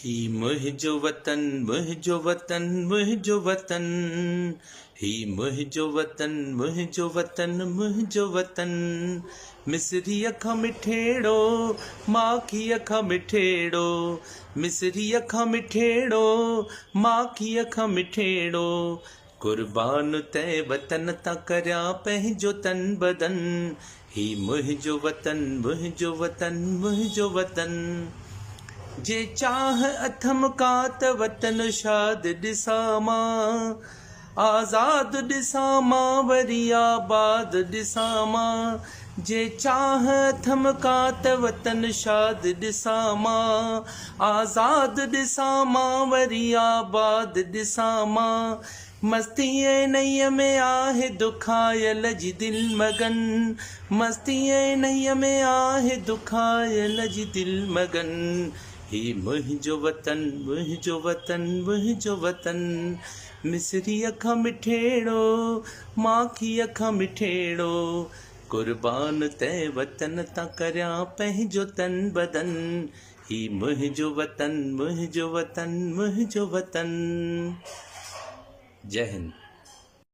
ही मुंहिंजो वतन, मुंहिंजो वतन, मुंहिंजो वतन। ही मुंहिंजो वतन, मुंहिंजो वतन, मुंहिंजो वतन। मिसरीअ खां मिठेड़ो, माखीअ खां मिठेड़ो। मिसरीअ खां मिठेड़ो, माखीअ खां मिठेड़ो। कुर्बान तै वतन तां करियां पंहिंजो तन बदन। ही मुंहिंजो वतन, मुंहिंजो वतन, मुंहिंजो वतन। जे चाह अथम का त वतन शाद ॾिसां मां, आज़ाद ॾिसां मां, वरी आबाद ॾिसां मां। जे चाह अथम का त वतन शाद ॾिसां मां, आज़ाद ॾिसां मां, वरी आबाद ॾिसां मां। मस्तीअ नैया में आहे दुखायल जी दिल मगन। मस्तीअ नैया में आहे दुखायल जी दिल मगन। ही मुंहिंजो वतन, मुंहिंजो वतन, मुंहिंजो वतन। मिसरीअ खां मिठेड़ो, माखीअ खां मिठेड़ो। कुर्बान तै वतन तां करियां पंहिंजो तन बदन। ही मुंहिंजो वतन, मुंहिंजो वतन, मुंहिंजो वतन। जय हिंद।